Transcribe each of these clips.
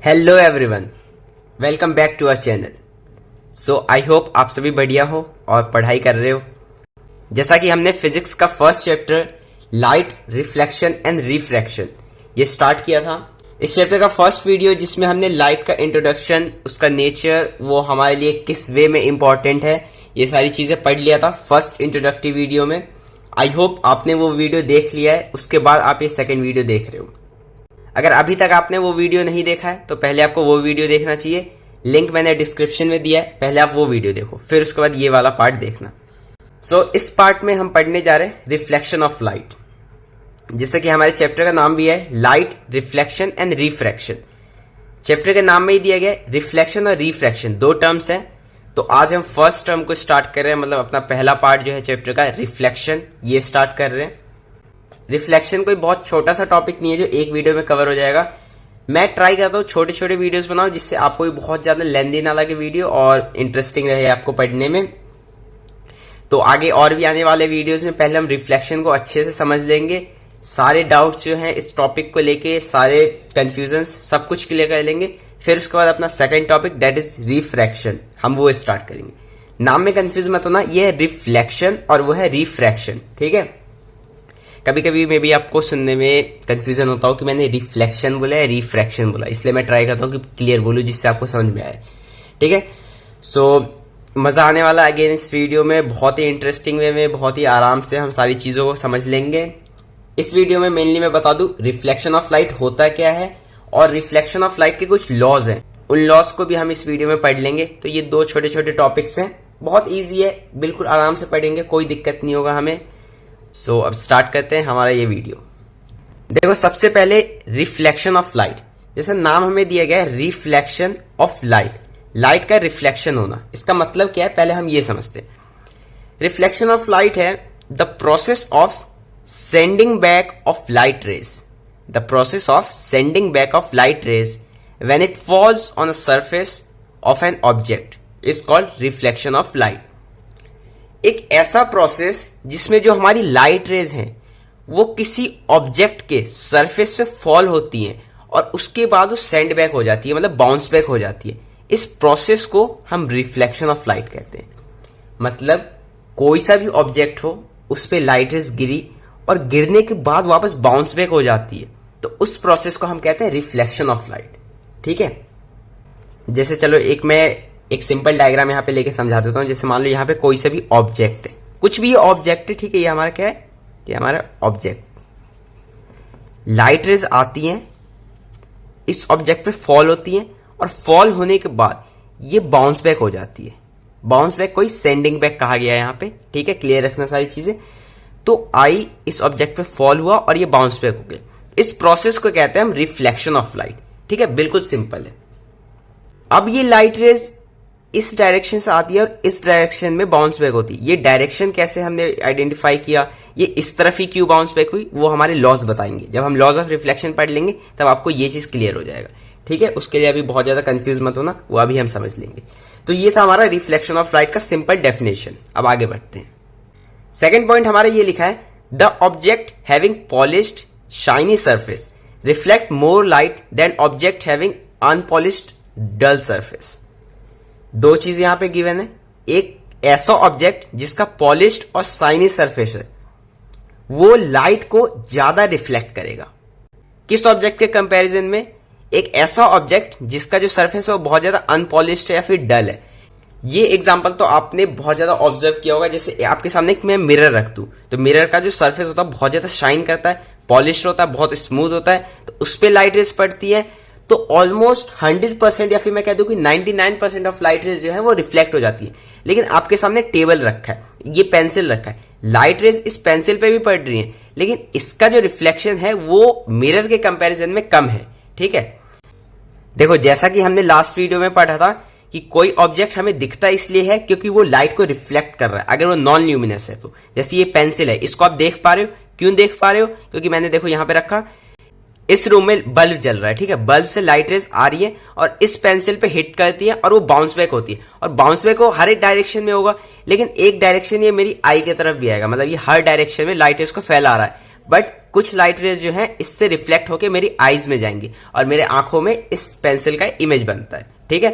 Hello everyone, welcome back to our channel. So I hope आप सभी बढ़िया हो और पढ़ाई कर रहे हो। जैसा कि हमने फिजिक्स का first chapter light, reflection and refraction ये स्टार्ट किया था। इस चैप्टर का फर्स्ट वीडियो जिसमें हमने लाइट का इंट्रोडक्शन, उसका नेचर, वो हमारे लिए किस वे में इंपॉर्टेंट है, ये सारी चीजें पढ़ लिया था फर्स्ट इंट्रोडक्टिव वीडियो में। आई होप आपने वो वीडियो देख लिया है, उसके बाद आप ये सेकेंड वीडियो देख रहे हो। अगर अभी तक आपने वो वीडियो नहीं देखा है तो पहले आपको वो वीडियो देखना चाहिए। लिंक मैंने डिस्क्रिप्शन में दिया है, पहले आप वो वीडियो देखो, फिर उसके बाद ये वाला पार्ट देखना। इस पार्ट में हम पढ़ने जा रहे हैं रिफ्लेक्शन ऑफ लाइट, जैसे कि हमारे चैप्टर का नाम भी है light, reflection and refraction. Chapter के नाम में ही दिया गया है रिफ्लेक्शन और रिफ्रैक्शन, दो टर्म्स हैं। तो आज हम फर्स्ट टर्म को स्टार्ट कर रहे हैं, मतलब अपना पहला पार्ट जो है चैप्टर का रिफ्लेक्शन, ये स्टार्ट कर रहे हैं। रिफ्लेक्शन कोई बहुत छोटा सा टॉपिक नहीं है जो एक वीडियो में कवर हो जाएगा। मैं ट्राई करता हूँ छोटे छोटे वीडियोस बनाऊं जिससे आपको भी बहुत ज्यादा लेंदी ना लगे वीडियो और इंटरेस्टिंग रहे आपको पढ़ने में। तो आगे और भी आने वाले वीडियोस में पहले हम रिफ्लेक्शन को अच्छे से समझ लेंगे, सारे डाउट्स जो हैं इस टॉपिक को लेके, सारे कंफ्यूजन सब कुछ क्लियर कर लेंगे। फिर उसके बाद अपना second topic that is refraction, हम वो स्टार्ट करेंगे। नाम में कंफ्यूज मत होना, ये है रिफ्लेक्शन और वो है रिफ्रैक्शन, ठीक है। कभी कभी मे भी आपको सुनने में कंफ्यूजन होता हो कि मैंने रिफ्लेक्शन बोला है रिफ्रैक्शन बोला, इसलिए मैं ट्राई करता हूँ कि क्लियर बोलूं जिससे आपको समझ में आए, ठीक है। मजा आने वाला अगेन इस वीडियो में, बहुत ही इंटरेस्टिंग वे में, बहुत ही आराम से हम सारी चीजों को समझ लेंगे। इस वीडियो में मेनली मैं बता दूं रिफ्लेक्शन ऑफ लाइट होता क्या है और रिफ्लेक्शन ऑफ लाइट के कुछ लॉज हैं, उन लॉज को भी हम इस वीडियो में पढ़ लेंगे। तो ये दो छोटे छोटे टॉपिक्स हैं, बहुत ईजी है, बिल्कुल आराम से पढ़ेंगे, कोई दिक्कत नहीं होगा हमें। अब स्टार्ट करते हैं हमारा ये वीडियो। देखो, सबसे पहले रिफ्लेक्शन ऑफ लाइट, जैसे नाम हमें दिया गया है रिफ्लेक्शन ऑफ लाइट, लाइट का रिफ्लेक्शन होना, इसका मतलब क्या है पहले हम ये समझते हैं। रिफ्लेक्शन ऑफ लाइट है the process of sending back of light rays, the process of sending back of light rays when it falls on a surface of an object is called reflection of light. एक ऐसा process जिसमें जो हमारी light rays हैं वो किसी object के surface पे फॉल होती हैं और उसके बाद वो सेंड बैक हो जाती है, मतलब बाउंस बैक हो जाती है। इस प्रोसेस को हम रिफ्लेक्शन ऑफ लाइट कहते हैं। मतलब कोई सा भी ऑब्जेक्ट हो, उस पे लाइट रेज गिरी और गिरने के बाद वापस बाउंस बैक हो जाती है, तो उस प्रोसेस को हम कहते हैं रिफ्लेक्शन ऑफ लाइट, ठीक है। जैसे चलो एक सिंपल डायग्राम यहां पे लेके समझा देता हूं। जैसे मान लो यहां पे कोई सा भी ऑब्जेक्ट है, कुछ भी ऑब्जेक्ट है, ठीक है, ये हमारा क्या है, ये हमारा ऑब्जेक्ट। लाइट रेज आती हैं, इस ऑब्जेक्ट पे फॉल होती हैं और फॉल होने के बाद ये बाउंस बैक हो जाती है। बाउंस बैक कोई सेंडिंग बैक कहा गया है यहां पे, ठीक है, क्लियर रखना सारी चीजें। तो आई इस ऑब्जेक्ट पे फॉल हुआ और ये बाउंस बैक हो गया, इस प्रोसेस को कहते हैं हम रिफ्लेक्शन ऑफ लाइट, ठीक है, बिल्कुल सिंपल है। अब ये लाइट रेज इस डायरेक्शन से आती है और इस डायरेक्शन में बाउंस बैक होती है। ये डायरेक्शन कैसे हमने आइडेंटिफाई किया, ये इस तरफ ही क्यों बाउंस बैक हुई, वो हमारे लॉज बताएंगे। जब हम लॉज ऑफ रिफ्लेक्शन पढ़ लेंगे तब आपको ये चीज क्लियर हो जाएगा, ठीक है। उसके लिए अभी बहुत ज्यादा कंफ्यूज मत होना, वो अभी हम समझ लेंगे। तो ये था हमारा रिफ्लेक्शन ऑफ लाइट का सिंपल डेफिनेशन। अब आगे बढ़ते हैं। सेकेंड पॉइंट हमारा ये लिखा है the object having polished shiny surface reflect more light than object having unpolished dull surface. दो चीज यहां पे गिवन है। एक ऐसा ऑब्जेक्ट जिसका पॉलिश्ड और शाइनी सरफेस है वो लाइट को ज्यादा रिफ्लेक्ट करेगा। किस ऑब्जेक्ट के कंपैरिजन में? एक ऐसा ऑब्जेक्ट जिसका जो सरफेस है वो बहुत ज्यादा अनपॉलिश्ड है या फिर डल है। ये एग्जांपल तो आपने बहुत ज्यादा ऑब्जर्व किया होगा। जैसे आपके सामने एक मैं मिरर रख दूं तो मिरर का जो सरफेस होता है बहुत ज्यादा शाइन करता है, पॉलिश्ड होता है, बहुत स्मूथ होता है, तो उस पर लाइट रेज पड़ती है तो ऑलमोस्ट 100% या फिर मैं कह दूं कि 99% ऑफ लाइट रेज जो है वो रिफ्लेक्ट हो जाती है। लेकिन आपके सामने टेबल रखा है, ये पेंसिल रखा है, लाइट रेज इस पेंसिल पे भी पड़ रही है, लेकिन इसका जो रिफ्लेक्शन है वो मिरर के कंपैरिजन में कम है, ठीक है। देखो, जैसा कि हमने लास्ट वीडियो में पढ़ा था कि कोई ऑब्जेक्ट हमें दिखता इसलिए है क्योंकि वो लाइट को रिफ्लेक्ट कर रहा है, अगर वो नॉन ल्यूमिनस है तो। जैसे ये पेंसिल है, इसको आप देख पा रहे हो, क्यों देख पा रहे हो? क्योंकि मैंने देखो यहां पे रखा, इस रूम में बल्ब जल रहा है, ठीक है, बल्ब से लाइट रेज आ रही है और इस पेंसिल पे हिट करती है और वो बाउंस बैक होती है। और बाउंस बैक वो हर एक डायरेक्शन में होगा, लेकिन एक डायरेक्शन ये मेरी आई की तरफ भी आएगा, मतलब ये हर डायरेक्शन में लाइट रेज को फैला रहा है, बट कुछ लाइट रेज जो है इससे रिफ्लेक्ट होके मेरी आईज में जाएंगी और मेरे आंखों में इस पेंसिल का इमेज बनता है। ठीक है,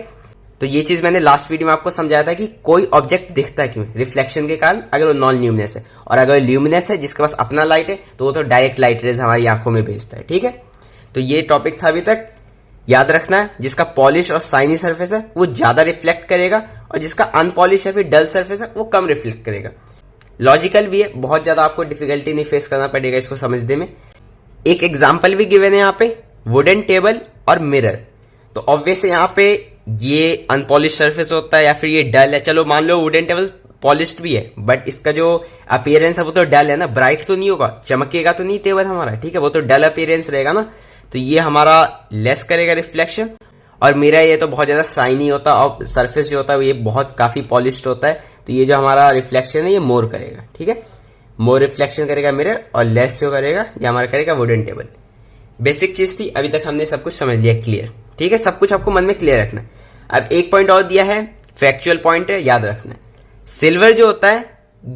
तो ये चीज मैंने लास्ट वीडियो में आपको समझाया था कि कोई ऑब्जेक्ट दिखता क्यों, रिफ्लेक्शन के कारण, अगर वो नॉन ल्यूमिनस है, और अगर ल्यूमिनस है जिसके पास अपना लाइट है तो वो तो डायरेक्ट लाइट रेज हमारी आंखों में भेजता है। ठीक है, तो ये टॉपिक था अभी तक। याद रखना है, जिसका पॉलिश और साइनी सरफेस है वो ज्यादा रिफ्लेक्ट करेगा और जिसका अनपॉलिश या फिर डल सरफेस है वो कम रिफ्लेक्ट करेगा। लॉजिकल भी है, बहुत ज्यादा आपको डिफिकल्टी नहीं फेस करना पड़ेगा इसको समझने में। एक एग्जाम्पल भी गिवन है यहाँ पे, वुडन टेबल और मिरर। तो ऑब्वियस यहाँ पे ये अनपॉलिश सरफेस होता है या फिर ये डल है। चलो मान लो वुडन टेबल पॉलिश्ड भी है बट इसका जो अपीयरेंस है वो तो डल है ना, ब्राइट तो नहीं होगा, चमकेगा तो नहीं टेबल हमारा। ठीक है, वो तो डल अपीयरेंस रहेगा ना, तो ये हमारा लेस करेगा रिफ्लेक्शन। और मेरा ये तो बहुत ज्यादा शाइनी होता है और सरफेस जो होता है ये बहुत काफी पॉलिश्ड होता है, तो ये जो हमारा रिफ्लेक्शन है ये मोर करेगा। ठीक है, मोर रिफ्लेक्शन करेगा मिरर और लेस जो करेगा ये हमारा करेगा वुडन टेबल। बेसिक चीज थी, अभी तक हमने सब कुछ समझ लिया क्लियर। ठीक है, सब कुछ आपको मन में क्लियर रखना है। अब एक पॉइंट और दिया है, फैक्चुअल पॉइंट है, याद रखना है। सिल्वर जो होता है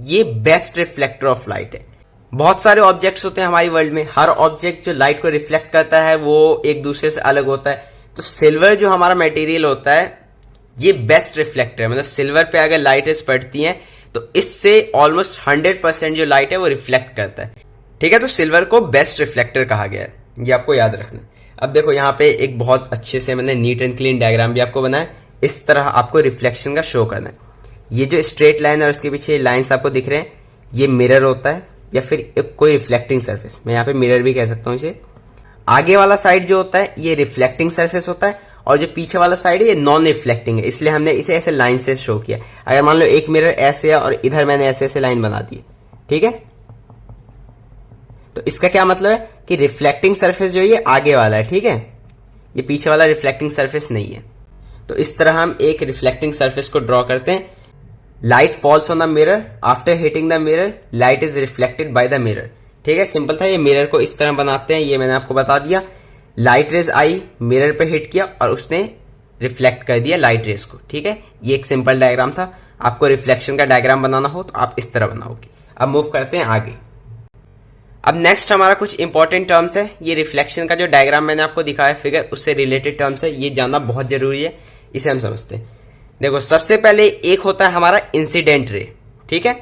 ये बेस्ट रिफ्लेक्टर ऑफ लाइट है। बहुत सारे ऑब्जेक्ट्स होते हैं हमारी वर्ल्ड में, हर ऑब्जेक्ट जो लाइट को रिफ्लेक्ट करता है वो एक दूसरे से अलग होता है। तो सिल्वर जो हमारा मटेरियल होता है ये बेस्ट रिफ्लेक्टर है, मतलब सिल्वर पे अगर लाइट रेज पड़ती हैं तो इससे ऑलमोस्ट 100% जो लाइट है वो रिफ्लेक्ट करता है। ठीक है, तो सिल्वर को बेस्ट रिफ्लेक्टर कहा गया है, ये आपको याद रखना है। अब देखो यहाँ पे एक बहुत अच्छे से मैंने नीट एंड क्लीन डायग्राम भी आपको बनाया, इस तरह आपको रिफ्लेक्शन का शो करना है। ये जो स्ट्रेट लाइन है और उसके पीछे लाइन्स आपको दिख रहे हैं ये मिरर होता है या फिर एक कोई रिफ्लेक्टिंग सरफेस, मैं यहाँ पे मिरर भी कह सकता हूँ इसे। आगे वाला साइड जो होता है ये रिफ्लेक्टिंग सरफेस होता है और जो पीछे वाला साइड है ये नॉन रिफ्लेक्टिंग है, इसलिए हमने इसे ऐसे लाइन से शो किया। अगर मान लो एक मिरर ऐसे है और इधर मैंने ऐसे ऐसे लाइन बना दी, ठीक है, तो इसका क्या मतलब है कि रिफ्लेक्टिंग सरफेस जो ये आगे वाला है, ठीक है, ये पीछे वाला रिफ्लेक्टिंग सरफेस नहीं है। तो इस तरह हम एक रिफ्लेक्टिंग सरफेस को ड्रॉ करते हैं। Light falls on the mirror, after hitting the mirror light is reflected by the mirror. ठीक है, सिंपल था। ये मिरर को इस तरह बनाते हैं, ये मैंने आपको बता दिया। लाइट रेज आई, मिरर पे हिट किया और उसने रिफ्लेक्ट कर दिया लाइट रेज को। ठीक है, ये एक सिंपल डायग्राम था। आपको रिफ्लेक्शन का डायग्राम बनाना हो तो आप इस तरह बनाओगे। अब मूव करते हैं आगे। अब नेक्स्ट हमारा कुछ इंपॉर्टेंट टर्म्स है। ये रिफ्लेक्शन का जो डायग्राम मैंने आपको दिखाया फिगर, उससे रिलेटेड टर्म्स है, ये जानना बहुत जरूरी है, इसे हम समझते हैं। देखो, सबसे पहले एक होता है हमारा इंसिडेंट रे। ठीक है,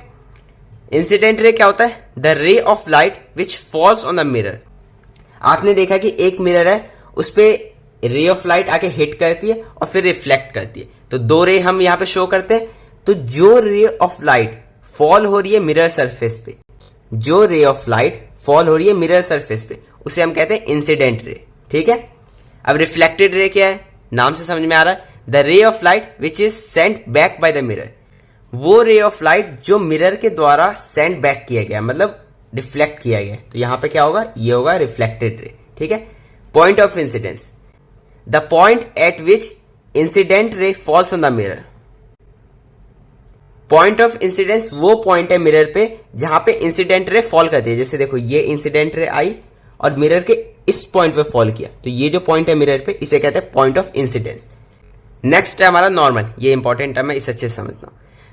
इंसिडेंट रे क्या होता है? The ray of light which falls on the mirror. आपने देखा कि एक मिरर है, उस पे रे ऑफ लाइट आके हिट करती है और फिर रिफ्लेक्ट करती है, तो दो रे हम यहां पे शो करते हैं। तो जो रे ऑफ लाइट फॉल हो रही है मिरर सरफेस पे, जो रे ऑफ लाइट फॉल हो रही है मिरर सरफेस पे, उसे हम कहते हैं इंसिडेंट रे। ठीक है, अब रिफ्लेक्टेड रे क्या है? नाम से समझ में आ रहा है, the ray of light which is sent back by the mirror. वो रे ऑफ लाइट जो मिरर के द्वारा सेंड बैक किया गया, मतलब रिफ्लेक्ट किया गया, तो यहां पे क्या होगा? ये होगा रिफ्लेक्टेड रे। ठीक है, point of incidence, the point eight which incident ray false on the mirror. Point of incidence वो पॉइंट है मिरर पे जहां पे इंसिडेंट रे फॉल करती है। जैसे देखो, ये इंसिडेंट रे आई और मिरर के इस पॉइंट पे फॉल किया, तो ये जो पॉइंट है मिरर पे, इसे कहते हैं पॉइंट ऑफ इंसिडेंस। नेक्स्ट है हमारा नॉर्मल। ये इंपॉर्टेंट टर्म है, इसे अच्छे से समझना।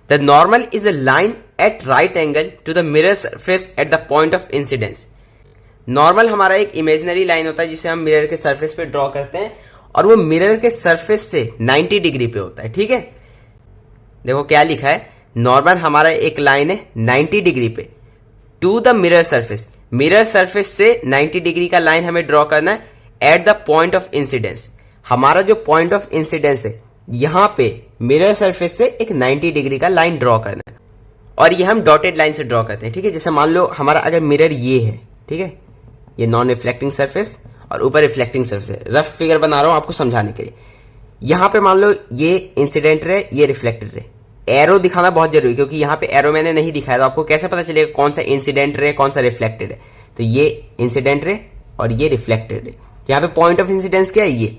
The normal is a line at right angle to the mirror surface at the point of incidence. Normal हमारा एक इमेजिनरी लाइन होता है जिसे हम मिरर के सरफेस पे ड्रॉ करते हैं और वो मिरर के सरफेस से 90 डिग्री पे होता है। ठीक है, देखो क्या लिखा है, नॉर्मल हमारा एक लाइन है 90 डिग्री पे to the mirror surface. Mirror surface से 90 डिग्री का लाइन हमें ड्रॉ करना है at the point of incidence. हमारा जो पॉइंट ऑफ इंसिडेंस है यहां पे मिरर सरफेस से एक 90 डिग्री का लाइन ड्रॉ करना है और ये हम डॉटेड लाइन से ड्रॉ करते हैं। ठीक है, जैसे मान लो हमारा अगर मिरर ये है, ठीक है, ये नॉन रिफ्लेक्टिंग सरफेस और ऊपर रिफ्लेक्टिंग सरफेस है। रफ फिगर बना रहा हूं आपको समझाने के लिए। यहां पे मान लो ये इंसिडेंट रे, ये रिफ्लेक्टेड रे। एरो दिखाना बहुत जरूरी, क्योंकि यहां पे एरो मैंने नहीं दिखाया, तो आपको कैसे पता चलेगा कौन सा इंसिडेंट रे कौन सा रिफ्लेक्टेड है? तो ये इंसिडेंट रे और ये रिफ्लेक्टेड रे। यहां पे पॉइंट ऑफ इंसिडेंस क्या है? ये।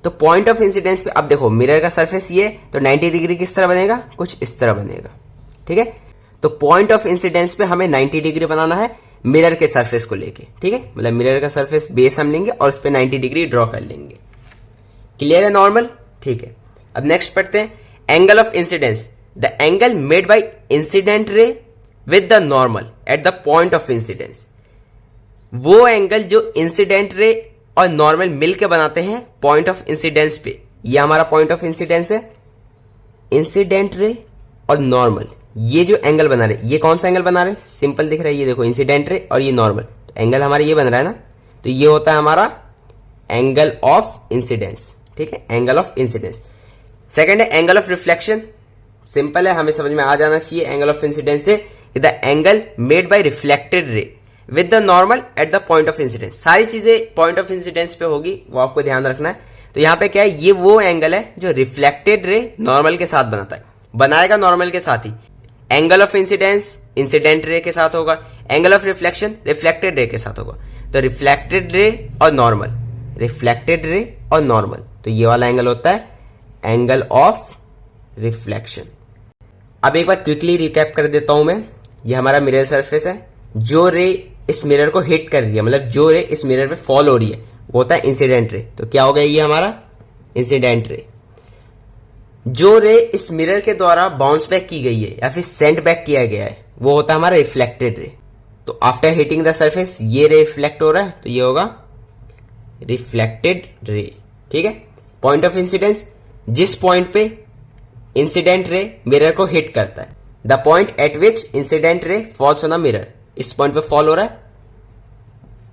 तो पॉइंट ऑफ इंसिडेंस पे अब देखो, मिरर का सरफेस ये, तो 90 डिग्री किस तरह बनेगा? कुछ इस तरह बनेगा। ठीक है, तो पॉइंट ऑफ इंसिडेंस पे हमें 90 डिग्री बनाना है मिरर के सरफेस को लेके। ठीक है, मतलब मिरर का सरफेस बेस हम लेंगे और उस पर 90 डिग्री ड्रॉ कर लेंगे। क्लियर है नॉर्मल? ठीक है, अब नेक्स्ट पढ़ते हैं angle of incidence, the angle made by incident ray with the normal at the point of incidence. वो एंगल जो इंसिडेंट रे और नॉर्मल मिल के बनाते हैं पॉइंट ऑफ इंसिडेंस पे। ये हमारा पॉइंट ऑफ इंसिडेंस है, इंसिडेंट रे और नॉर्मल ये जो एंगल बना रहे, ये कौन सा एंगल बना रहे, सिंपल दिख रहा है, ये देखो इंसिडेंट रे और ये नॉर्मल, तो एंगल हमारा ये बन रहा है ना, तो ये होता है हमारा एंगल ऑफ इंसिडेंस। ठीक है, एंगल ऑफ इंसिडेंस। सेकंड है एंगल ऑफ रिफ्लेक्शन, सिंपल है, हमें समझ में आ जाना चाहिए। एंगल ऑफ इंसिडेंस से the angle made by reflected ray with the normal at the point of incidence. सारी चीजें पॉइंट ऑफ इंसिडेंस पे होगी, वो आपको ध्यान रखना है। तो यहां पे क्या है, ये वो एंगल है जो रिफ्लेक्टेड रे नॉर्मल के साथ बनाता है, बनाएगा नॉर्मल के साथ ही। Angle of incidence incident ray के साथ होगा, angle of reflection reflected ray के साथ होगा। तो रिफ्लेक्टेड रे और नॉर्मल, रिफ्लेक्टेड रे और नॉर्मल, तो ये वाला एंगल होता है एंगल ऑफ रिफ्लेक्शन। अब एक बार क्विकली रिकैप कर देता हूं मैं। ये हमारा मिरर सरफेस है, जो रे इस मिरर को हिट कर रही है, मतलब जो रे इस मिरर पे फॉल हो रही है, वो होता है इंसिडेंट रे। तो क्या हो गया ये हमारा इंसिडेंट रे। जो रे इस मिरर के द्वारा बाउंस बैक की गई है या फिर सेंड बैक किया गया है, वो होता है हमारा रिफ्लेक्टेड रे। तो आफ्टर हिटिंग द सरफेस ये रे रिफ्लेक्ट हो रहा है, तो ये होगा रिफ्लेक्टेड रे। ठीक है, पॉइंट ऑफ इंसिडेंस, जिस पॉइंट पे इंसिडेंट रे मिरर को हिट करता है, the point eight which incident ray false on the mirror, इस पॉइंट पे फॉल हो रहा है,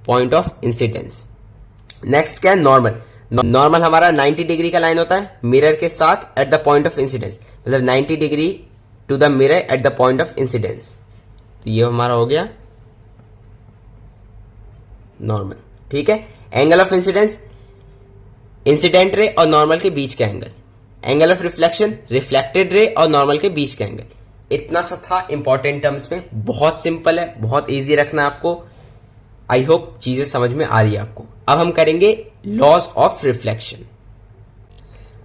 पॉइंट ऑफ इंसिडेंस। नेक्स्ट क्या है, नॉर्मल। नॉर्मल हमारा 90 डिग्री का लाइन होता है मिरर के साथ at the point of incidence, मतलब 90 degree to the mirror at the point of incidence. तो ये हमारा हो गया नॉर्मल। ठीक है, एंगल ऑफ इंसिडेंस इंसिडेंट रे और नॉर्मल के बीच का angle, angle of reflection reflected ray और नॉर्मल के बीच का एंगल। इतना सा था इंपॉर्टेंट टर्म्स में, बहुत सिंपल है, बहुत इजी रखना है आपको। आई होप चीजें समझ में आ रही है आपको। अब हम करेंगे लॉज ऑफ रिफ्लेक्शन।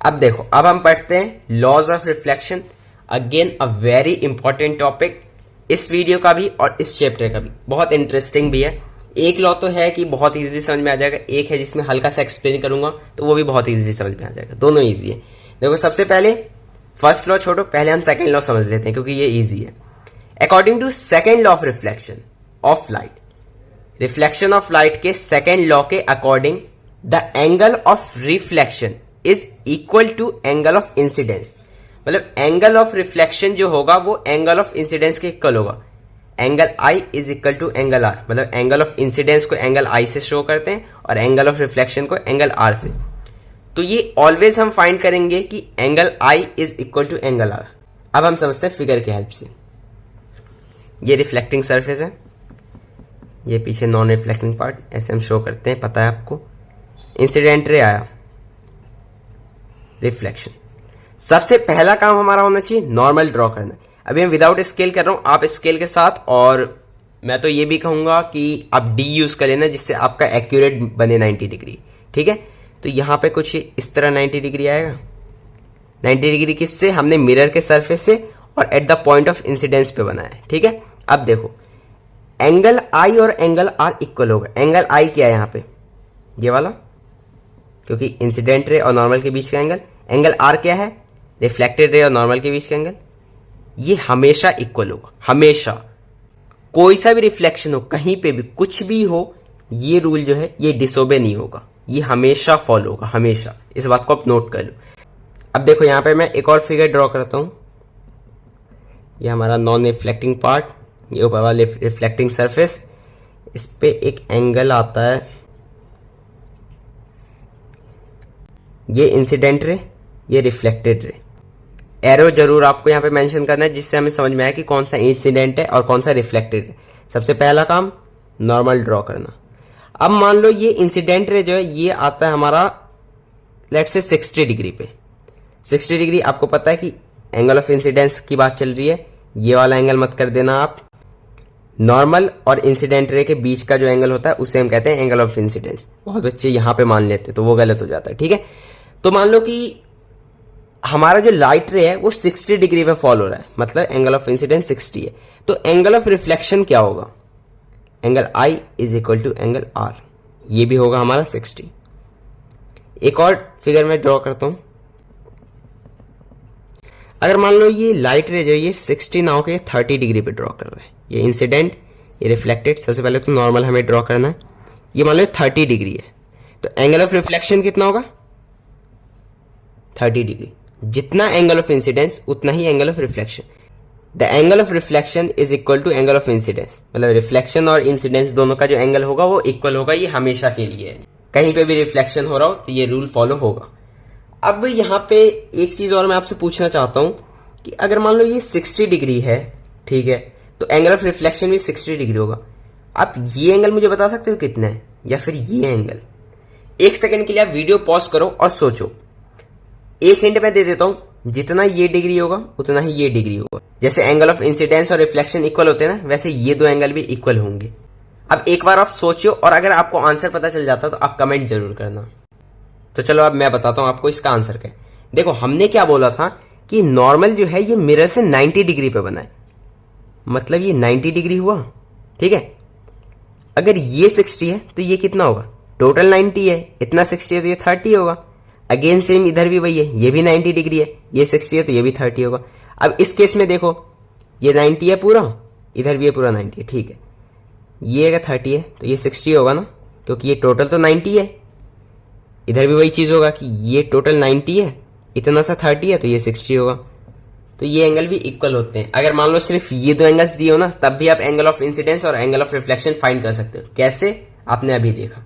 अब देखो, अब हम पढ़ते हैं laws of reflection. Again a very important topic, इस वीडियो का भी और इस चैप्टर का भी, बहुत इंटरेस्टिंग भी है। एक लॉ तो है कि बहुत इजीली समझ में आ जाएगा, एक है जिसमें हल्का सा एक्सप्लेन करूंगा तो वो भी बहुत इजीली समझ में आ जाएगा, दोनों इजी है। देखो, सबसे पहले फर्स्ट लॉ छोड़ो, पहले हम सेकंड लॉ समझ लेते हैं क्योंकि ये इजी है। According to second law of reflection of light, reflection of light के सेकंड लॉ के according the angle of reflection is equal to angle of incidence. मतलब एंगल ऑफ रिफ्लेक्शन जो होगा वो एंगल ऑफ इंसिडेंस के equal होगा। Angle I is equal to angle R, मतलब angle of incidence को एंगल आई से शो करते हैं और एंगल ऑफ रिफ्लेक्शन को एंगल आर से। तो ये ऑलवेज हम फाइंड करेंगे कि angle I is equal to angle R. अब हम समझते हैं फिगर की हेल्प से। ये रिफ्लेक्टिंग सरफेस है, ये पीछे नॉन रिफ्लेक्टिंग पार्ट, ऐसे हम शो करते हैं, पता है आपको। इंसिडेंट रे आया, रिफ्लेक्शन। सबसे पहला काम हमारा होना चाहिए नॉर्मल ड्रॉ करना। अभी मैं विदाउट स्केल कर रहा हूं, आप स्केल के साथ, और मैं तो ये भी कहूंगा कि आप डी यूज कर लेना जिससे आपका एक्यूरेट बने 90 डिग्री। ठीक है, तो यहां पे कुछ इस तरह 90 डिग्री आएगा। 90 डिग्री किससे, हमने मिरर के सरफेस से और eight the point of incidence पे बनाया है। ठीक है, अब देखो एंगल आई और एंगल आर इक्वल होगा। एंगल आई क्या है यहां पे, ये वाला, क्योंकि इंसिडेंट रे और नॉर्मल के बीच का एंगल। एंगल आर क्या है, रिफ्लेक्टेड रे और नॉर्मल के बीच का एंगल। ये हमेशा इक्वल होगा, हमेशा। कोई सा भी रिफ्लेक्शन हो, कहीं पे भी कुछ भी हो, ये रूल जो है ये डिसोबे नहीं होगा, ये हमेशा फॉलो होगा, हमेशा। इस बात को आप नोट कर लो। अब देखो यहां पे मैं एक और फिगर ड्रॉ करता हूं। ये हमारा नॉन रिफ्लेक्टिंग पार्ट, ये ऊपर वाला रिफ्लेक्टिंग सरफेस, इस पे एक एंगल आता है, ये इंसिडेंट रे, ये रिफ्लेक्टेड रे। एरो जरूर आपको यहां पे मेंशन करना है जिससे हमें समझ में आए कि कौन सा इंसिडेंट है और कौन सा रिफ्लेक्टेड है। सबसे पहला काम नॉर्मल ड्रॉ करना। अब मान लो ये इंसिडेंट रे जो है ये आता है हमारा लेट्स से 60 डिग्री पे। 60 डिग्री आपको पता है कि एंगल ऑफ इंसिडेंस की बात चल रही है, ये वाला एंगल मत कर देना आप। नॉर्मल और इंसिडेंट रे के बीच का जो एंगल होता है उसे हम कहते हैं एंगल ऑफ इंसिडेंस। बहुत बच्चे यहां पे मान लेते हैं तो वो गलत हो जाता है। ठीक है, तो मान लो कि हमारा जो लाइट रे है वो 60 डिग्री पे फॉल हो रहा है, मतलब एंगल ऑफ इंसिडेंस 60 है। तो एंगल ऑफ रिफ्लेक्शन क्या होगा, angle I is equal to angle R, ये भी होगा हमारा 60। एक और फिगर में ड्रॉ करता हूं। अगर मान लो ये लाइट रे जो ये 60 ना होकर 30 डिग्री पे ड्रॉ कर रहा है, ये इंसिडेंट, ये रिफ्लेक्टेड, सबसे पहले तो नॉर्मल हमें ड्रॉ करना है। ये मान लो 30 डिग्री है, तो एंगल ऑफ रिफ्लेक्शन कितना होगा 30 डिग्री। जितना एंगल ऑफ इंसिडेंस उतना ही angle of reflection. The angle of reflection is equal to angle of incidence, मतलब रिफ्लेक्शन और इंसिडेंस दोनों का जो एंगल होगा वो इक्वल होगा। ये हमेशा के लिए है, कहीं पे भी रिफ्लेक्शन हो रहा हो तो ये रूल फॉलो होगा। अब यहाँ पे एक चीज और मैं आपसे पूछना चाहता हूं कि अगर मान लो ये 60 डिग्री है, ठीक है, तो एंगल ऑफ रिफ्लेक्शन भी 60 डिग्री होगा। आप ये एंगल मुझे बता सकते हो कितना है, या फिर ये एंगल? एक सेकंड के लिए आप वीडियो पॉज करो और सोचो। एक हिंट मैं दे देता हूं, जितना ये डिग्री होगा उतना ही ये डिग्री होगा। जैसे एंगल ऑफ इंसिडेंस और रिफ्लेक्शन इक्वल होते हैं ना, वैसे ये दो एंगल भी इक्वल होंगे। अब एक बार आप सोचियो, और अगर आपको आंसर पता चल जाता तो आप कमेंट जरूर करना। तो चलो अब मैं बताता हूं आपको इसका आंसर क्या है। देखो हमने क्या बोला था कि नॉर्मल जो है ये मिरर से 90 डिग्री पे बना है, मतलब ये 90 डिग्री हुआ, ठीक है। अगर ये 60 है तो ये कितना होगा, टोटल 90 है, इतना 60 है तो ये 30 होगा। अगेन सेम इधर भी वही है, ये भी 90 डिग्री है, ये 60 है तो ये भी 30 होगा। अब इस केस में देखो ये 90 है पूरा, इधर भी ये पूरा 90 है, ठीक है। ये अगर 30 है तो ये 60 होगा ना, क्योंकि ये टोटल तो 90 है। इधर भी वही चीज होगा कि ये टोटल 90 है, इतना सा 30 है तो ये 60 होगा। तो ये एंगल भी इक्वल होते हैं। अगर मान लो सिर्फ ये दो एंगल्स दिए हो ना, तब भी आप एंगल ऑफ इंसिडेंस और एंगल ऑफ रिफ्लेक्शन फाइंड कर सकते हो। कैसे, आपने अभी देखा।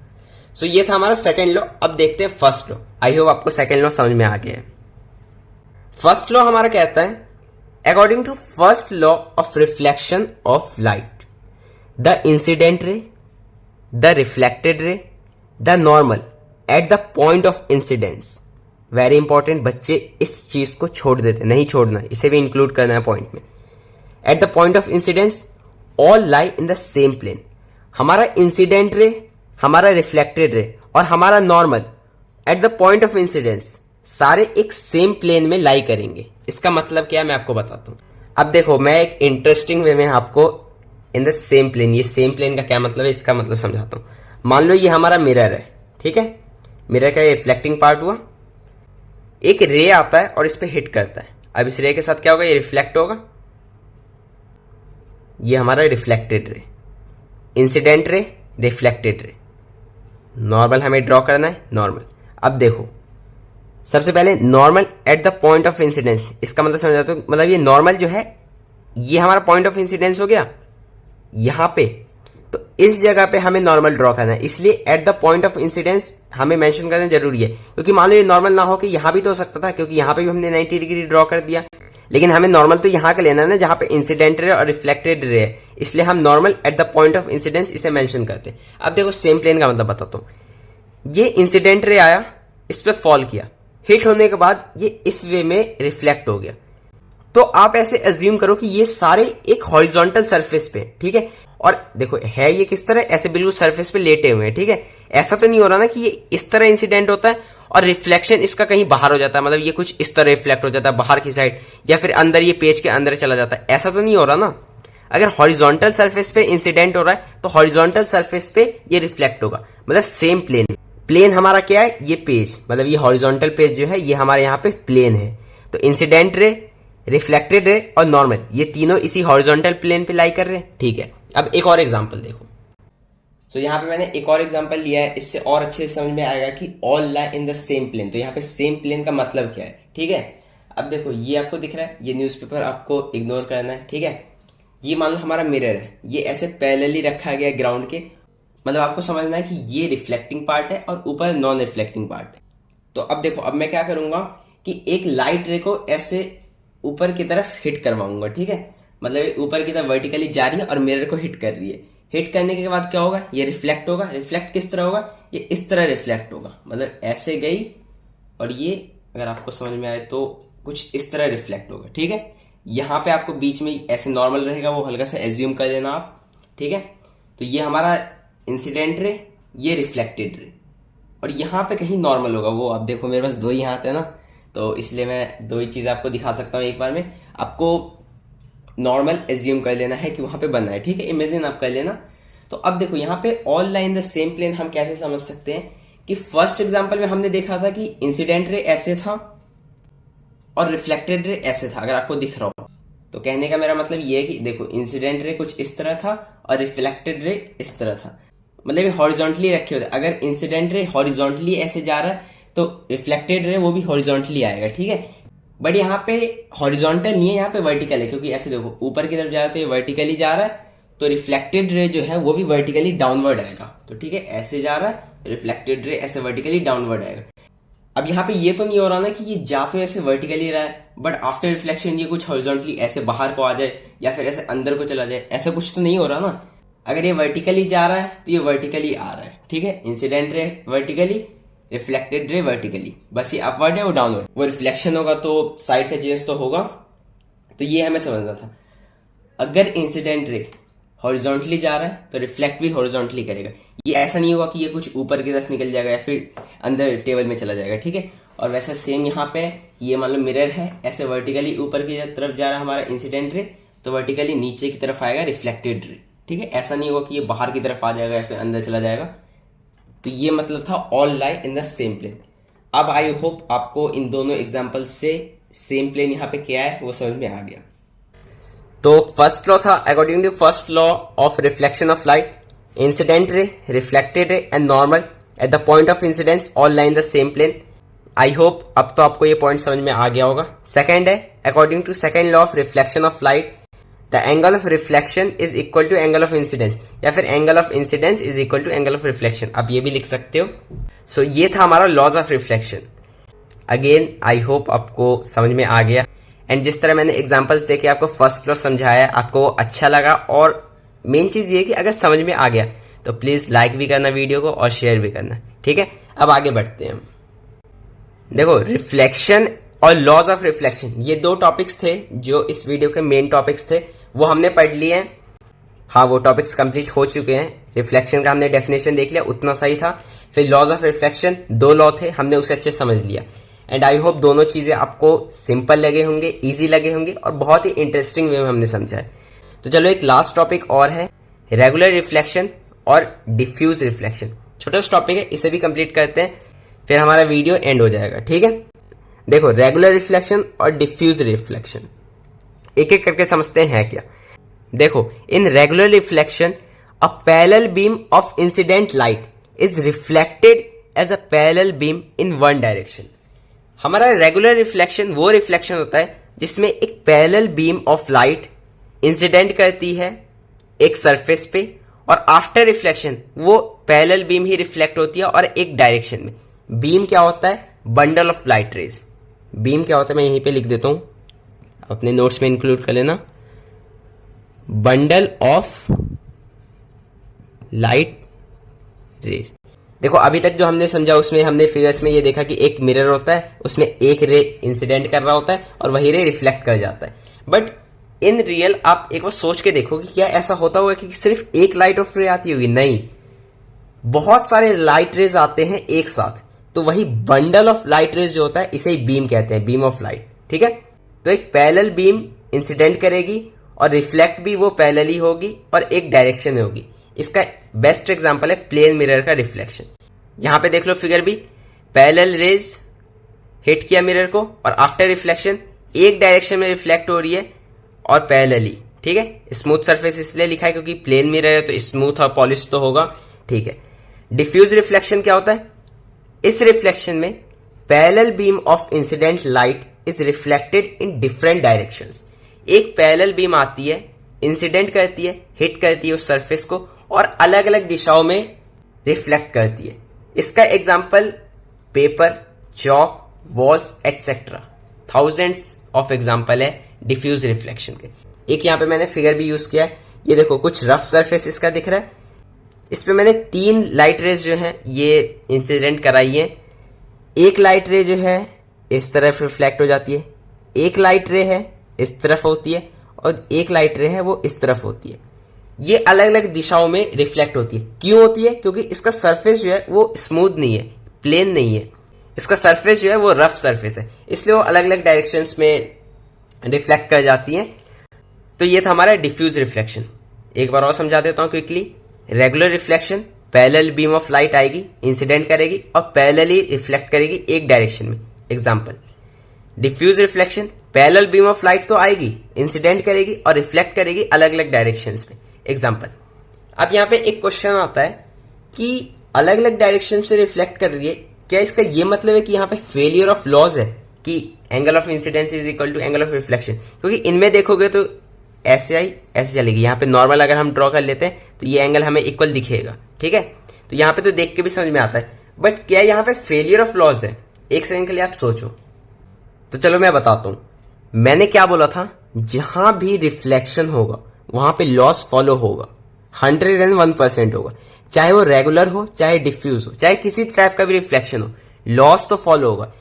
सो ये था हमारा सेकंड लॉ। अब देखते हैं फर्स्ट लॉ। आई होप आपको सेकंड लॉ समझ में आ गया है। फर्स्ट लॉ हमारा कहता है, according to first law of reflection of light, the incident ray, the reflected ray, the normal at the point of incidence. Very important, बच्चे इस चीज को छोड़ देते, नहीं छोड़ना, इसे भी इंक्लूड करना है पॉइंट में। At the point of incidence all lie in the same plane. हमारा इंसिडेंट रे, हमारा रिफ्लेक्टेड रे और हमारा normal at the point of incidence सारे एक सेम प्लेन में लाई करेंगे। इसका मतलब क्या है मैं आपको बताता हूं। अब देखो मैं एक इंटरेस्टिंग वे में आपको इन द सेम प्लेन, ये सेम प्लेन का क्या मतलब है इसका मतलब समझाता हूं। मान लो ये हमारा मिरर है, ठीक है। मिरर का रिफ्लेक्टिंग पार्ट हुआ, एक रे आता है और इस पे हिट करता है। अब इस रे के साथ क्या होगा, ये रिफ्लेक्ट होगा। ये हमारा रिफ्लेक्टेड रे, इंसिडेंट रे, रिफ्लेक्टेड रे। नॉर्मल हमें ड्रॉ करना है, नॉर्मल। अब देखो सबसे पहले normal at the point of incidence, इसका मतलब समझाता हूं। मतलब ये नॉर्मल जो है ये हमारा पॉइंट ऑफ इंसिडेंस हो गया यहां पे, तो इस जगह पे हमें नॉर्मल ड्रॉ करना है। इसलिए eight the point of incidence हमें मेंशन करना जरूरी है, क्योंकि मान लो ये नॉर्मल ना हो कि यहां भी तो हो सकता था, क्योंकि यहां पे भी हमने 90 डिग्री ड्रॉ कर दिया। लेकिन हमें नॉर्मल तो यहां का लेना है ना, जहां पे इंसिडेंट रे और रिफ्लेक्टेड रे है। इसलिए हम normal at the point of incidence इसे मेंशन करते हैं। अब देखो सेम प्लेन का मतलब बताता हूं। ये इंसिडेंट रे आया, इस पे फॉल किया, हिट होने के बाद ये इस वे में रिफ्लेक्ट हो गया। तो आप ऐसे अज्यूम करो कि ये सारे एक हॉरिजॉन्टल सरफेस पे, ठीक है। और देखो है ये किस तरह, ऐसे बिल्कुल सरफेस पे लेटे हुए हैं, ठीक है। ऐसा तो नहीं हो रहा ना कि ये इस तरह इंसिडेंट होता है और रिफ्लेक्शन इसका कहीं बाहर हो जाता है, मतलब ये कुछ इस तरह रिफ्लेक्ट हो जाता है बाहर की साइड, या फिर अंदर ये पेज के अंदर चला जाता है। ऐसा तो नहीं हो रहा ना। अगर हॉरिजॉन्टल सरफेस पे इंसिडेंट हो रहा है तो हॉरिजॉन्टल सरफेस पे ये रिफ्लेक्ट होगा, मतलब सेम प्लेन। प्लेन हमारा क्या है, ये पेज, मतलब ये हॉरिजॉन्टल पेज जो है ये हमारे यहाँ पे प्लेन है। तो इंसिडेंट रे, रिफ्लेक्टेड रे और नॉर्मल, ये तीनों इसी हॉरिजॉन्टल प्लेन पे लाई कर रहे हैं, ठीक है। अब एक और एग्जांपल देखो। सो यहाँ पे मैंने एक और एग्जांपल लिया है, इससे और अच्छे से समझ में आएगा कि all lie in the same plane. तो यहाँ पे सेम प्लेन का मतलब क्या है, ठीक है। अब देखो ये आपको दिख रहा है, ये न्यूज़पेपर आपको इग्नोर करना है, ठीक है। ये मान लो हमारा मिरर है, ये ऐसे पैरेलली रखा गया ग्राउंड के, मतलब आपको समझना है कि ये रिफ्लेक्टिंग पार्ट है और ऊपर नॉन रिफ्लेक्टिंग पार्ट है। तो अब देखो अब मैं क्या करूंगा कि एक लाइट रे को ऐसे ऊपर की तरफ हिट करवाऊंगा, ठीक है। मतलब ऊपर की तरफ वर्टिकली जा रही है और मिरर को हिट कर रही है। हिट करने के बाद क्या होगा, ये रिफ्लेक्ट होगा। रिफ्लेक्ट किस तरह होगा, ये इस तरह रिफ्लेक्ट होगा, मतलब ऐसे गई और ये अगर आपको समझ में आए तो कुछ इस तरह रिफ्लेक्ट होगा, ठीक है। यहां पे आपको बीच में ऐसे नॉर्मल रहेगा, वो हल्का सा एज्यूम कर लेना आप, ठीक है। तो ये हमारा इंसिडेंट रे, ये रिफ्लेक्टेड रे, और यहां पे कहीं नॉर्मल होगा। वो आप देखो मेरे पास दो ही हाथ है ना, तो इसलिए मैं दो ही चीज आपको दिखा सकता हूं एक बार में। आपको नॉर्मल एज्यूम कर लेना है कि वहां पे बना है, ठीक है। इमेजिन आप कर लेना। तो अब देखो यहाँ पे all lie in the same plane हम कैसे समझ सकते हैं कि फर्स्ट एग्जांपल में हमने देखा था कि इंसिडेंट रे ऐसे था और रिफ्लेक्टेड रे ऐसे था, अगर आपको दिख रहा हो। तो कहने का मेरा मतलब ये है कि देखो इंसिडेंट रे कुछ इस तरह था और रिफ्लेक्टेड रे इस तरह था, मतलब ये हॉरिजॉन्टली रखे होते। अगर इंसिडेंट रे हॉरिजॉन्टली ऐसे जा रहा है तो रिफ्लेक्टेड रे वो भी हॉरिजॉन्टली आएगा, ठीक है। बट यहाँ पे हॉरिजॉन्टल नहीं है, यहाँ पे वर्टिकल है, क्योंकि ऐसे देखो ऊपर की तरफ जा रहा है तो ये वर्टिकली जा रहा है, तो रिफ्लेक्टेड रे जो है वो भी वर्टिकली डाउनवर्ड आएगा। तो ठीक है, ऐसे जा रहा है, रिफ्लेक्टेड रे ऐसे वर्टिकली डाउनवर्ड आएगा। अब यहाँ पे ये तो नहीं हो रहा ना कि ये जा तो ऐसे वर्टिकली रहा है बट आफ्टर रिफ्लेक्शन ये कुछ हॉरिजॉन्टली ऐसे बाहर को आ जाए या फिर ऐसे अंदर को चला जाए, ऐसा कुछ तो नहीं हो रहा ना। अगर ये वर्टिकली जा रहा है तो ये वर्टिकली आ रहा है, ठीक है। Incident ray vertically, reflected ray vertically, बस ये अपवर्ड है वो डाउनवर्ड। वो रिफ्लेक्शन होगा तो साइड का चेंज तो होगा, तो ये हमें समझना था। अगर इंसिडेंट रे हॉरिजॉन्टली जा रहा है तो रिफ्लेक्ट भी हॉरिजॉन्टली करेगा। ये ऐसा नहीं होगा कि ये कुछ ऊपर की तरफ निकल जाएगा या फिर अंदर टेबल में चला जाएगा, ठीक है। और वैसे सेम यहाँ पे ये मान लो मिरर है, ऐसे वर्टिकली ऊपर की तरफ जा रहा है हमारा इंसिडेंट रे, तो वर्टिकली नीचे की तरफ आएगा रिफ्लेक्टेड रे, ठीक है। ऐसा नहीं होगा कि ये बाहर की तरफ आ जाएगा या फिर अंदर चला जाएगा। तो ये मतलब था all lie in the same plane. अब आई होप आपको इन दोनों एग्जाम्पल से सेम प्लेन यहाँ पे क्या है वो समझ में आ गया। तो फर्स्ट लॉ था according to first law of reflection of light, incident ray, reflected ray and normal at the point of incidence all lie in the same plane. I hope अब तो आपको ये पॉइंट समझ में आ गया होगा। सेकंड है according to second law of reflection of light, the angle of reflection is equal to angle of incidence, या फिर angle of incidence is equal to angle of reflection, आप ये भी लिख सकते हो। सो ये था हमारा laws of reflection. Again I hope आपको समझ में आ गया, एंड जिस तरह मैंने एग्जांपल्स देके आपको फर्स्ट लॉ समझाया आपको अच्छा लगा। और मेन चीज ये कि अगर समझ में आ गया तो प्लीज लाइक भी करना वीडियो को और शेयर भी करना, ठीक है। अब आगे बढ़ते हैं। देखो रिफ्लेक्शन और लॉज ऑफ रिफ्लेक्शन ये दो टॉपिक्स थे जो इस वीडियो के मेन टॉपिक्स थे, वो हमने पढ़ लिए हैं। हाँ, वो टॉपिक्स कंप्लीट हो चुके हैं। रिफ्लेक्शन का हमने डेफिनेशन देख लिया, उतना सही था। फिर लॉज ऑफ रिफ्लेक्शन दो लॉ थे, हमने उसे अच्छे समझ लिया। एंड आई होप दोनों चीजें आपको सिंपल लगे होंगे, इजी लगे होंगे और बहुत ही इंटरेस्टिंग वे में हमने समझा है। तो चलो एक लास्ट टॉपिक और है, रेगुलर रिफ्लेक्शन और डिफ्यूज रिफ्लेक्शन। छोटा सा टॉपिक है, इसे भी कंप्लीट करते हैं, फिर हमारा वीडियो एंड हो जाएगा, ठीक है। देखो रेगुलर रिफ्लेक्शन और डिफ्यूज रिफ्लेक्शन एक एक करके समझते हैं क्या। देखो in regular reflection a parallel beam of incident light is reflected as a parallel beam in one direction. हमारा रेगुलर रिफ्लेक्शन वो रिफ्लेक्शन होता है जिसमें एक parallel beam of light incident करती है एक सरफेस पे, और आफ्टर रिफ्लेक्शन वो पैरेलल बीम ही रिफ्लेक्ट होती है और एक डायरेक्शन में। बीम क्या होता है? Bundle of light rays. Beam क्या होता है मैं यहीं पे लिख देता हूं, अपने नोट्स में इंक्लूड कर लेना। Bundle of light rays. देखो अभी तक जो हमने समझा उसमें हमने फिगर्स में ये देखा कि एक मिरर होता है, उसमें एक रे इंसिडेंट कर रहा होता है और वही रे रिफ्लेक्ट कर जाता है। बट इन रियल आप एक बार सोच के देखो कि क्या ऐसा होता होगा कि सिर्फ एक लाइट ऑफ रे आती होगी? नहीं, बहुत सारे लाइट रेज आते हैं एक साथ। तो वही बंडल ऑफ लाइट रेज जो होता है इसे ही बीम कहते हैं, बीम ऑफ लाइट, ठीक है। तो एक पैरेलल बीम इंसिडेंट करेगी और रिफ्लेक्ट भी वो पैरेलल ही होगी और एक डायरेक्शन में होगी। इसका बेस्ट एग्जांपल है प्लेन मिरर का रिफ्लेक्शन। यहां पे देख लो फिगर भी, पैरेलल रेज हिट किया मिरर को और आफ्टर रिफ्लेक्शन एक डायरेक्शन में रिफ्लेक्ट हो रही है और पैरेलली, ठीक है। स्मूथ सरफेस इसलिए लिखा है क्योंकि प्लेन मिरर है तो स्मूथ और पॉलिश तो होगा, ठीक है। डिफ्यूज रिफ्लेक्शन क्या होता है? इस रिफ्लेक्शन में parallel beam of incident light is reflected in different directions. एक पैरेलल बीम आती है, इंसिडेंट करती है, हिट करती है उस सरफेस को और अलग अलग दिशाओं में रिफ्लेक्ट करती है। इसका example paper, chalk, walls etcetera, thousands of example है डिफ्यूज रिफ्लेक्शन के। एक यहां पे मैंने फिगर भी यूज किया है, ये देखो कुछ रफ सरफेस इसका दिख रहा है। इस पे मैंने 3 लाइट रेज जो है ये इंसिडेंट कराई है। एक लाइट रे जो है इस तरफ रिफ्लेक्ट हो जाती है, एक लाइट रे है इस तरफ होती है और एक लाइट रे है वो इस तरफ होती है। ये अलग अलग दिशाओं में रिफ्लेक्ट होती है। क्यों होती है? क्योंकि इसका सरफेस जो है वो स्मूथ नहीं है, प्लेन नहीं है। इसका सरफेस जो है वो रफ सरफेस है, इसलिए वो अलग अलग डायरेक्शंस में रिफ्लेक्ट कर जाती है। तो ये था हमारा डिफ्यूज रिफ्लेक्शन। एक बार और समझा देता हूं quickly. Regular reflection, parallel beam of light आएगी, इंसिडेंट करेगी और पैरेलली रिफ्लेक्ट करेगी एक डायरेक्शन में, example. Diffuse reflection, parallel beam of light तो आएगी, इंसिडेंट करेगी और रिफ्लेक्ट करेगी अलग अलग डायरेक्शंस में, एग्जाम्पल। अब यहाँ पे एक क्वेश्चन आता है कि अलग अलग डायरेक्शन से रिफ्लेक्ट कर रही है, क्या इसका ये मतलब है कि यहाँ पे फेलियर ऑफ लॉज है कि angle of incidence is equal to angle of reflection? क्योंकि इनमें देखोगे तो ऐसे आई ऐसे चलेगी, यहाँ पे नॉर्मल अगर हम ड्रॉ कर लेते हैं तो ये एंगल हमें इक्वल दिखेगा, ठीक है। तो यहाँ पे तो देख के भी समझ में आता है, बट क्या यहाँ पे फेलियर ऑफ लॉज है? एक सेकंड के लिए आप सोचो। तो चलो मैं बताता हूं, मैंने क्या बोला था, जहां भी रिफ्लेक्शन होगा वहां पे लॉस फॉलो होगा, 101% होगा, चाहे वो रेगुलर हो, चाहे डिफ्यूज हो, चाहे किसी टाइप का भी रिफ्लेक्शन हो, लॉस तो फॉलो होगा।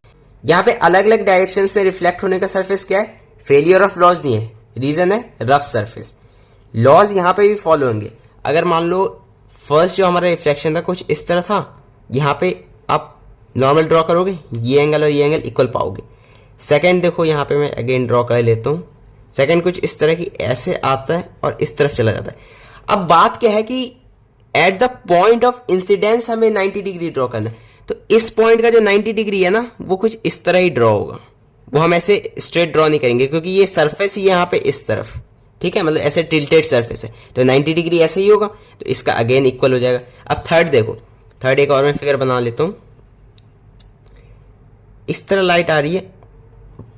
यहाँ पे अलग अलग डायरेक्शंस में रिफ्लेक्ट होने का सरफेस क्या है? फेलियर ऑफ लॉज नहीं है, रीजन है रफ सरफेस। लॉज यहाँ पे भी फॉलो होंगे। अगर मान लो फर्स्ट जो हमारा रिफ्लेक्शन था कुछ इस तरह था, यहाँ पे आप नॉर्मल ड्रॉ करोगे, ये एंगल और ये एंगल इक्वल पाओगे। सेकंड देखो यहाँ पे मैं अगेन ड्रॉ कर लेता हूँ, सेकंड कुछ इस तरह की ऐसे आता है और इस तरफ चला जाता है। अब बात क्या है कि eight the point of incidence हमें 90 डिग्री ड्रॉ करना है, तो इस पॉइंट का जो 90 डिग्री है ना वो कुछ इस तरह ही ड्रॉ होगा, वो हम ऐसे स्ट्रेट ड्रॉ नहीं करेंगे क्योंकि ये सरफेस ही यहाँ पे इस तरफ, ठीक है, मतलब ऐसे टिल्टेड सरफेस है, तो 90 डिग्री ऐसे ही होगा, तो इसका अगेन इक्वल हो जाएगा। अब थर्ड देखो, थर्ड एक और मैं फिगर बना लेता हूं, इस तरह लाइट आ रही है,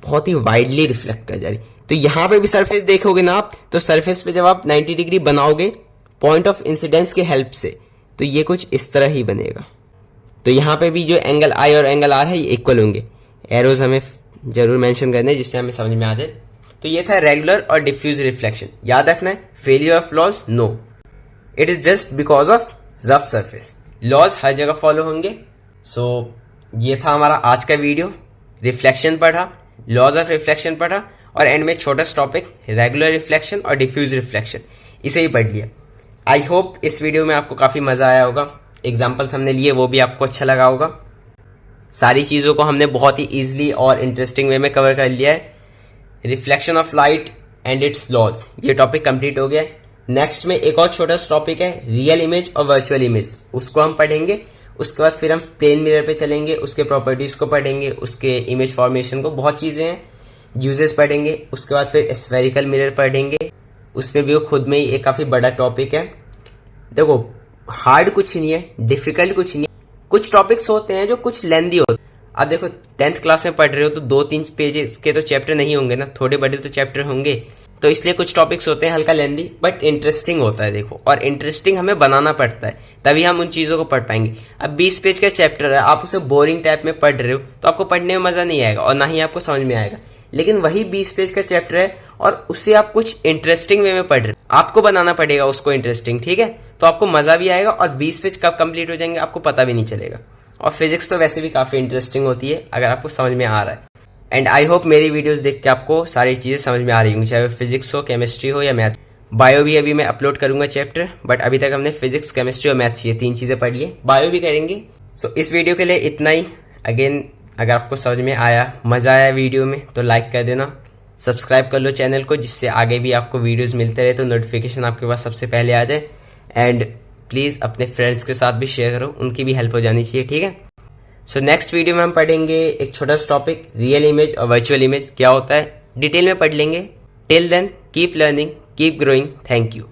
बहुत ही वाइडली रिफ्लेक्ट कर जा रही है, तो यहां पे भी सरफेस देखोगे ना आप, तो सरफेस पे जब आप 90 डिग्री बनाओगे पॉइंट ऑफ इंसिडेंस के हेल्प से, तो ये कुछ इस तरह ही बनेगा। तो यहां पे भी जो एंगल आई और एंगल आर है ये इक्वल होंगे। एरोज हमें जरूर मेंशन करने जिससे हमें समझ में आ जाए। तो ये था रेगुलर और डिफ्यूज रिफ्लेक्शन। याद रखना है, failure of laws no, it is just because of rough surface. Laws हर जगह फॉलो होंगे। सो ये था हमारा आज का वीडियो, रिफ्लेक्शन पढ़ा, लॉज ऑफ रिफ्लेक्शन पढ़ा, और एंड में छोटा टॉपिक रेगुलर रिफ्लेक्शन और डिफ्यूज रिफ्लेक्शन, इसे ही पढ़ लिया। आई होप इस वीडियो में आपको काफी मजा आया होगा, एग्जाम्पल्स हमने लिए वो भी आपको अच्छा लगा होगा। सारी चीजों को हमने बहुत ही इजीली और इंटरेस्टिंग वे में कवर कर लिया है। Reflection of light and its laws, ये टॉपिक कंप्लीट हो गया है। नेक्स्ट में एक और छोटा टॉपिक है रियल इमेज और वर्चुअल इमेज, उसको हम पढ़ेंगे। उसके बाद फिर हम प्लेन मिरर पे चलेंगे, उसके प्रॉपर्टीज को पढ़ेंगे, उसके इमेज फॉर्मेशन को, बहुत चीजें हैं, यूजेस पढ़ेंगे। उसके बाद फिर स्फेरिकल मिरर पढ़ेंगे, उसमें भी वो खुद में ही एक काफी बड़ा टॉपिक है। देखो हार्ड कुछ नहीं है, डिफिकल्ट कुछ नहीं है, कुछ टॉपिक्स होते हैं जो कुछ लेंदी होते हैं। अब देखो 10th क्लास में पढ़ रहे हो तो 2-3 पेजेस के तो चैप्टर नहीं होंगे ना, थोड़े बड़े तो चैप्टर होंगे, तो इसलिए कुछ टॉपिक्स होते हैं हल्का लेंदी, बट इंटरेस्टिंग होता है। देखो, और इंटरेस्टिंग हमें बनाना पड़ता है, तभी हम उन चीजों को पढ़ पाएंगे। अब 20 पेज का चैप्टर है, आप उसे बोरिंग टाइप में पढ़ रहे हो तो आपको पढ़ने में मजा नहीं आएगा और ना ही आपको समझ में आएगा। लेकिन वही 20 पेज का चैप्टर है और उससे आप कुछ इंटरेस्टिंग वे में पढ़ रहे हो, आपको बनाना पड़ेगा उसको इंटरेस्टिंग, ठीक है, तो आपको मजा भी आएगा और 20 पेज कब कंप्लीट हो जाएंगे आपको पता भी नहीं चलेगा। और फिजिक्स तो वैसे भी काफी इंटरेस्टिंग होती है अगर आपको समझ में आ रहा है। एंड आई होप मेरी वीडियोस देख के आपको सारी चीजें समझ में आ रही होंगी, चाहे वो फिजिक्स हो, केमिस्ट्री हो या मैथ। बायो भी अभी मैं अपलोड करूंगा चैप्टर, बट अभी तक हमने फिजिक्स, केमिस्ट्री और मैथ्स ये 3 चीजें पढ़ ली। बायो भी करेंगे। सो इस वीडियो के लिए इतना ही। अगेन अगर आपको समझ में आया, मजा आया वीडियो में, तो लाइक कर देना, सब्सक्राइब कर लो चैनल को, जिससे आगे भी आपको वीडियोज मिलते रहे, तो नोटिफिकेशन आपके पास सबसे पहले आ जाए। एंड प्लीज अपने फ्रेंड्स के साथ भी शेयर करो, उनकी भी हेल्प हो जानी चाहिए, ठीक है। सो नेक्स्ट वीडियो में हम पढ़ेंगे एक छोटा सा टॉपिक, रियल इमेज और वर्चुअल इमेज क्या होता है, डिटेल में पढ़ लेंगे। Till then keep learning, keep growing, thank you.